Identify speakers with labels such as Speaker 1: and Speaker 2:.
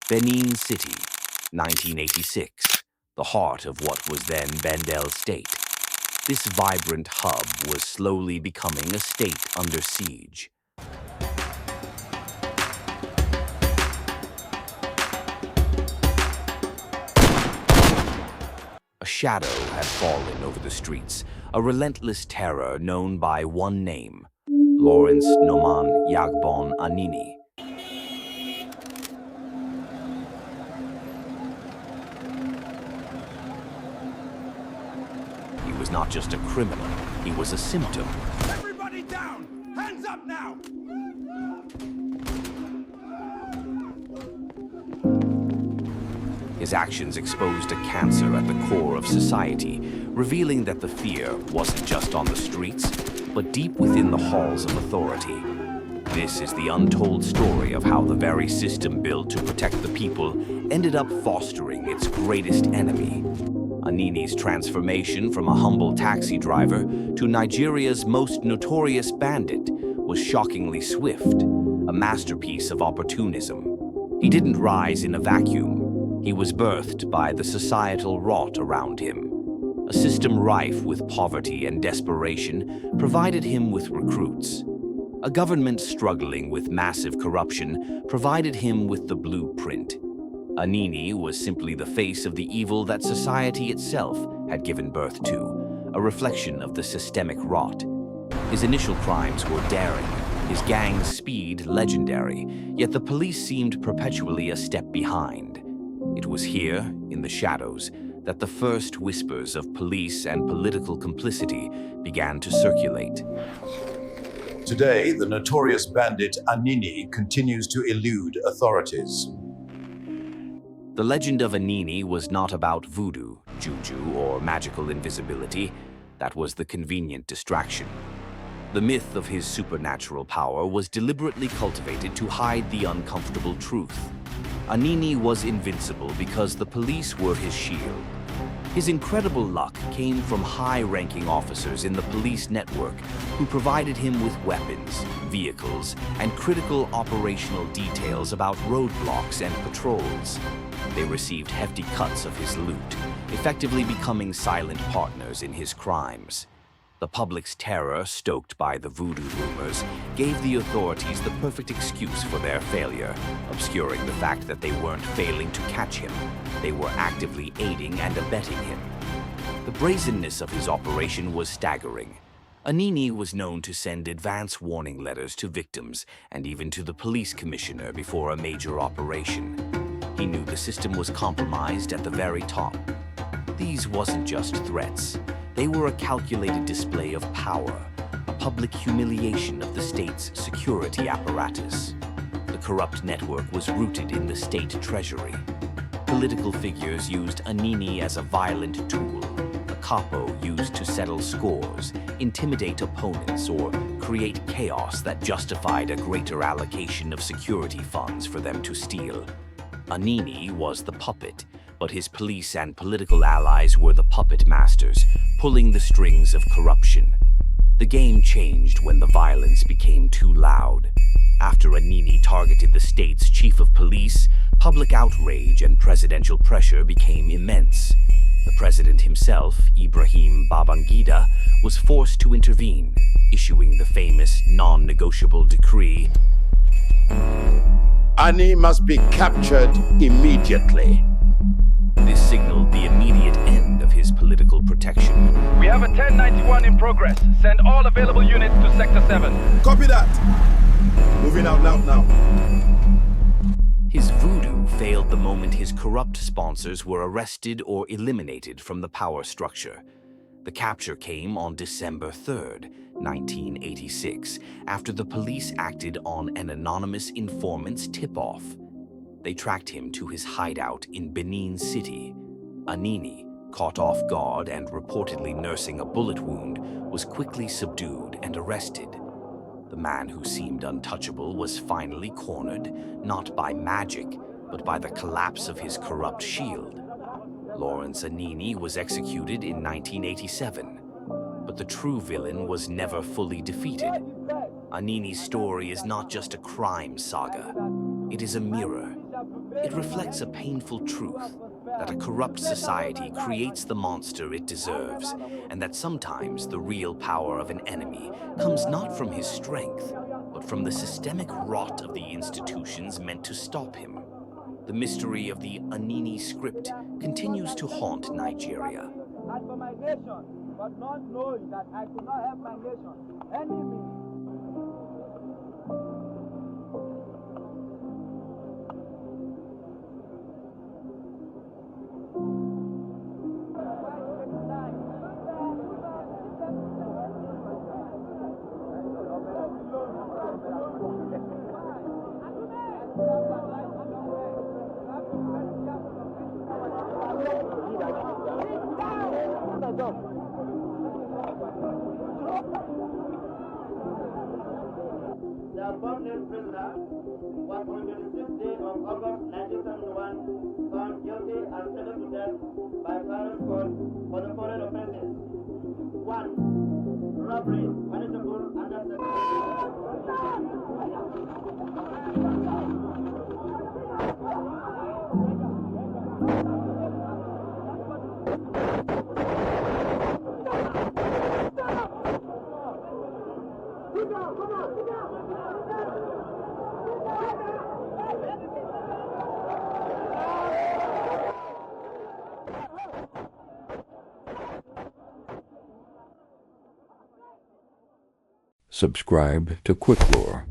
Speaker 1: Benin City, 1986, the heart of what was then Bandit State. This vibrant hub was slowly becoming a state under siege. A shadow had fallen over the streets, a relentless terror known by one name, Lawrence Anini. He was not just a criminal, he was a symptom.
Speaker 2: Everybody down! Hands up now!
Speaker 1: His actions exposed a cancer at the core of society, revealing that the fear wasn't just on the streets, but deep within the halls of authority. This is the untold story of how the very system built to protect the people ended up fostering its greatest enemy. Anini's transformation from a humble taxi driver to Nigeria's most notorious bandit was shockingly swift, a masterpiece of opportunism. He didn't rise in a vacuum. He was birthed by the societal rot around him. A system rife with poverty and desperation provided him with recruits. A government struggling with massive corruption provided him with the blueprint. Anini was simply the face of the evil that society itself had given birth to, a reflection of the systemic rot. His initial crimes were daring, his gang's speed legendary, yet the police seemed perpetually a step behind. It was here, in the shadows, that the first whispers of police and political complicity began to circulate.
Speaker 3: Today, the notorious bandit Anini continues to elude authorities.
Speaker 1: The legend of Anini was not about voodoo, juju, or magical invisibility. That was the convenient distraction. The myth of his supernatural power was deliberately cultivated to hide the uncomfortable truth. Anini was invincible because the police were his shield. His incredible luck came from high-ranking officers in the police network who provided him with weapons, vehicles, and critical operational details about roadblocks and patrols. They received hefty cuts of his loot, effectively becoming silent partners in his crimes. The public's terror, stoked by the voodoo rumors, gave the authorities the perfect excuse for their failure, obscuring the fact that they weren't failing to catch him. They were actively aiding and abetting him. The brazenness of his operation was staggering. Anini was known to send advance warning letters to victims and even to the police commissioner before a major operation. He knew the system was compromised at the very top. These wasn't just threats. They were a calculated display of power, a public humiliation of the state's security apparatus. The corrupt network was rooted in the state treasury. Political figures used Anini as a violent tool, a capo used to settle scores, intimidate opponents, or create chaos that justified a greater allocation of security funds for them to steal. Anini was the puppet, but his police and political allies were the puppet masters, pulling the strings of corruption. The game changed when the violence became too loud. After Anini targeted the state's chief of police, public outrage and presidential pressure became immense. The president himself, Ibrahim Babangida, was forced to intervene, issuing the famous non-negotiable decree.
Speaker 4: Ani must be captured immediately.
Speaker 1: This signaled the immediate end of his political protection.
Speaker 2: We have a 1091 in progress. Send all available units to Sector 7.
Speaker 4: Copy that. Moving out now.
Speaker 1: His voodoo failed the moment his corrupt sponsors were arrested or eliminated from the power structure. The capture came on December 3rd, 1986, after the police acted on an anonymous informant's tip-off. They tracked him to his hideout in Benin City. Anini, caught off guard and reportedly nursing a bullet wound, was quickly subdued and arrested. The man who seemed untouchable was finally cornered, not by magic, but by the collapse of his corrupt shield. Lawrence Anini was executed in 1987, but the true villain was never fully defeated. Anini's story is not just a crime saga. It is a mirror. It reflects a painful truth that a corrupt society creates the monster it deserves, and that sometimes the real power of an enemy comes not from his strength, but from the systemic rot of the institutions meant to stop him. The mystery of the Anini script continues to haunt Nigeria.
Speaker 5: And for my nation, but not knowing that I could not help my nation. Enemy.
Speaker 6: The Bandit prisoner was on the 26th day of August 1971 found guilty and sentenced to death by Clarence Court for the following offenses. 1. Robbery, punishable under
Speaker 7: Subscribe to Quick Lore.